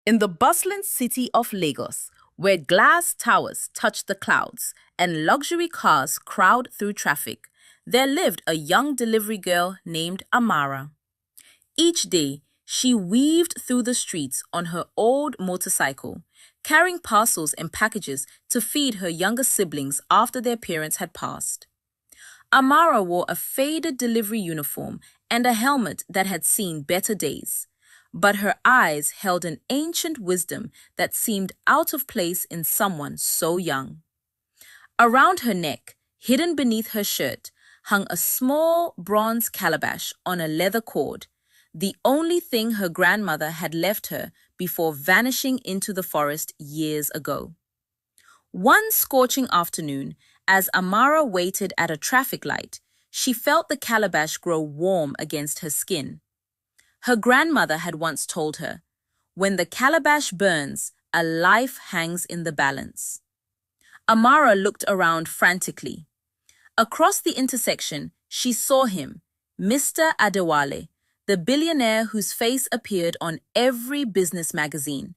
In the bustling city of Lagos, where glass towers touch the clouds and luxury cars crowd through traffic, there lived a young delivery girl named Amara. Each day, she weaved through the streets on her old motorcycle, carrying parcels and packages to feed her younger siblings after their parents had passed. Amara wore a faded delivery uniform and a helmet that had seen better days, but her eyes held an ancient wisdom that seemed out of place in someone so young. Around her neck, hidden beneath her shirt, hung a small bronze calabash on a leather cord, the only thing her grandmother had left her before vanishing into the forest years ago. One scorching afternoon, as Amara waited at a traffic light, she felt the calabash grow warm against her skin. Her grandmother had once told her, "When the calabash burns, a life hangs in the balance." Amara looked around frantically. Across the intersection, she saw him, Mr. Adewale, the billionaire whose face appeared on every business magazine.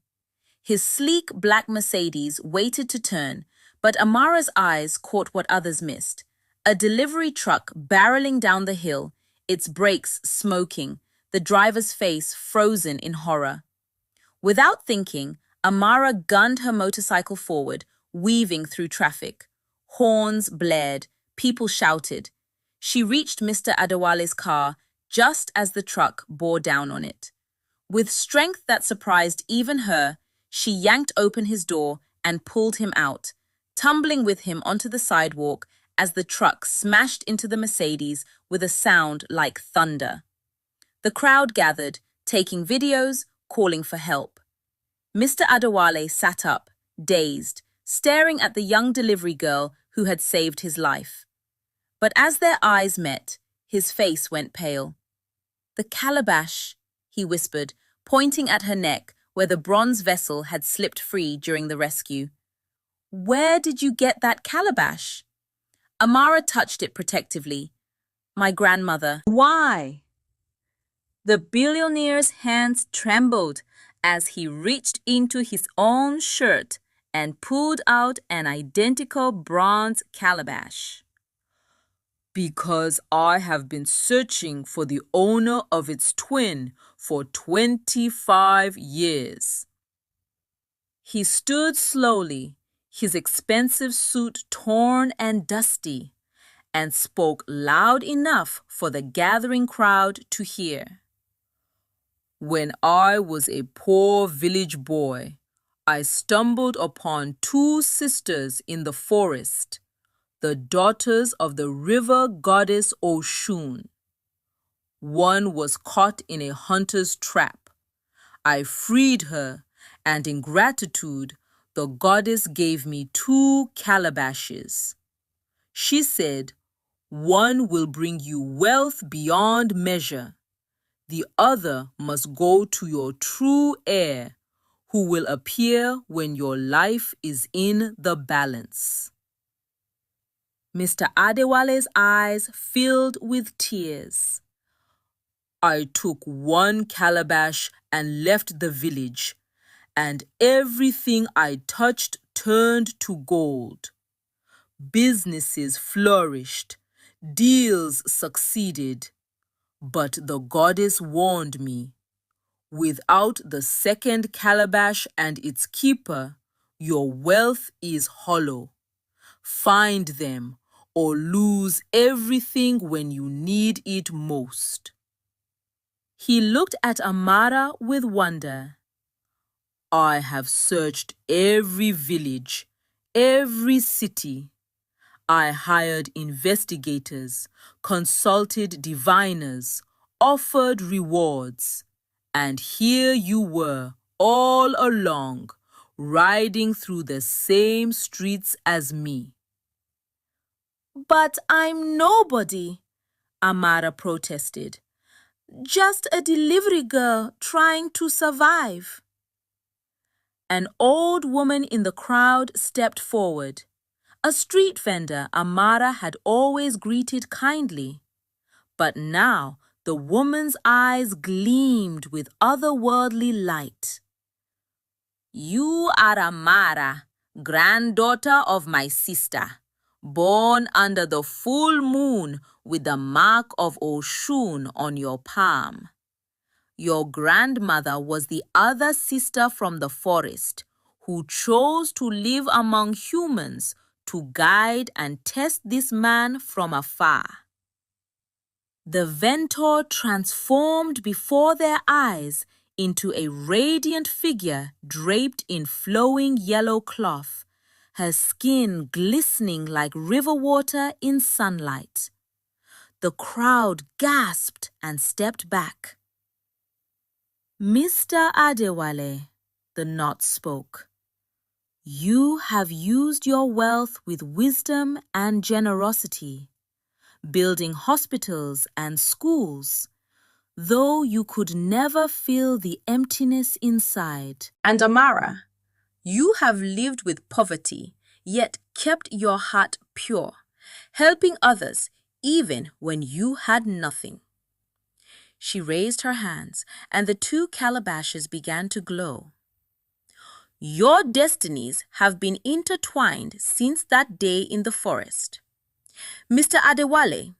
His sleek black Mercedes waited to turn, but Amara's eyes caught what others missed: a delivery truck barreling down the hill, its brakes smoking, the driver's face frozen in horror. Without thinking, Amara gunned her motorcycle forward, weaving through traffic. Horns blared, people shouted. She reached Mr. Adewale's car just as the truck bore down on it. With strength that surprised even her, she yanked open his door and pulled him out, tumbling with him onto the sidewalk as the truck smashed into the Mercedes with a sound like thunder. The crowd gathered, taking videos, calling for help. Mr. Adewale sat up, dazed, staring at the young delivery girl who had saved his life. But as their eyes met, his face went pale. "The calabash," he whispered, pointing at her neck where the bronze vessel had slipped free during the rescue. "Where did you get that calabash?" Amara touched it protectively. "My grandmother." "Why?" The billionaire's hands trembled as he reached into his own shirt and pulled out an identical bronze calabash. "Because I have been searching for the owner of its twin for 25 years. He stood slowly, his expensive suit torn and dusty, and spoke loud enough for the gathering crowd to hear. "When I was a poor village boy, I stumbled upon two sisters in the forest, the daughters of the river goddess Oshun. One was caught in a hunter's trap. I freed her, and in gratitude, the goddess gave me two calabashes. She said, 'One will bring you wealth beyond measure. The other must go to your true heir, who will appear when your life is in the balance.'" Mr. Adewale's eyes filled with tears. "I took one calabash and left the village, and everything I touched turned to gold. Businesses flourished, deals succeeded, but the goddess warned me, without the second calabash and its keeper, your wealth is hollow. Find them, or lose everything when you need it most." He looked at Amara with wonder. "I have searched every village, every city. I hired investigators, consulted diviners, offered rewards, and here you were, all along, riding through the same streets as me." "But I'm nobody," Amara protested. "Just a delivery girl trying to survive." An old woman in the crowd stepped forward, a street vendor Amara had always greeted kindly. But now the woman's eyes gleamed with otherworldly light. You are Amara, granddaughter of my sister, born under the full moon with the mark of Oshun on your palm. Your grandmother was the other sister from the forest who chose to live among humans to guide and test this man from afar. The Ventor transformed before their eyes into a radiant figure draped in flowing yellow cloth, her skin glistening like river water in sunlight. The crowd gasped and stepped back. Mr. Adewale, the knot spoke, you have used your wealth with wisdom and generosity, building hospitals and schools, though you could never feel the emptiness inside. And Amara, you have lived with poverty, yet kept your heart pure, helping others even when you had nothing. She raised her hands, and the two calabashes began to glow. Your destinies have been intertwined since that day in the forest. Mr. Adewale,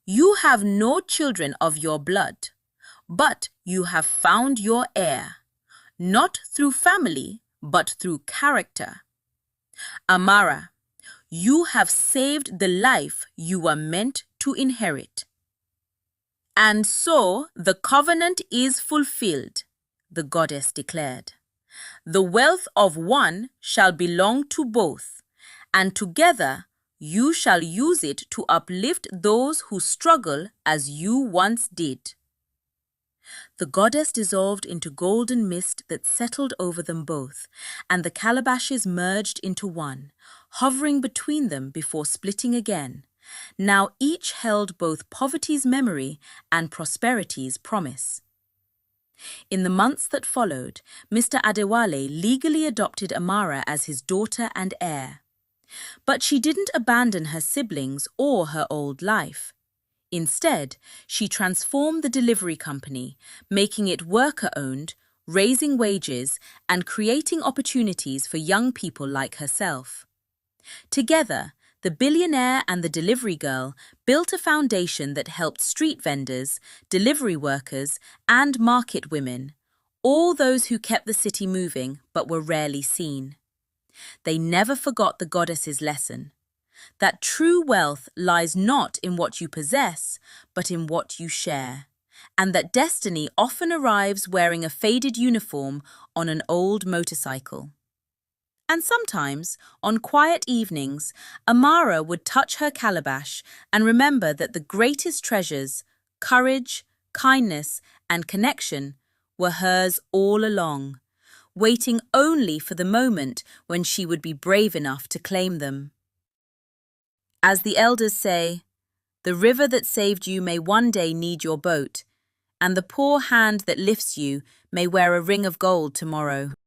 you have no children of your blood, but you have found your heir, not through family, but through character. Amara, you have saved the life you were meant to inherit. And so the covenant is fulfilled, the goddess declared. The wealth of one shall belong to both, and together you shall use it to uplift those who struggle as you once did. The goddess dissolved into golden mist that settled over them both, and the calabashes merged into one, hovering between them before splitting again. Now each held both poverty's memory and prosperity's promise. In the months that followed, Mr. Adewale legally adopted Amara as his daughter and heir. But she didn't abandon her siblings or her old life. Instead, she transformed the delivery company, making it worker-owned, raising wages, and creating opportunities for young people like herself. Together, the billionaire and the delivery girl built a foundation that helped street vendors, delivery workers, and market women, all those who kept the city moving but were rarely seen. They never forgot the goddess's lesson, that true wealth lies not in what you possess, but in what you share, and that destiny often arrives wearing a faded uniform on an old motorcycle. And sometimes, on quiet evenings, Amara would touch her calabash and remember that the greatest treasures, courage, kindness, and connection, were hers all along, waiting only for the moment when she would be brave enough to claim them. As the elders say, the river that saved you may one day need your boat, and the poor hand that lifts you may wear a ring of gold tomorrow.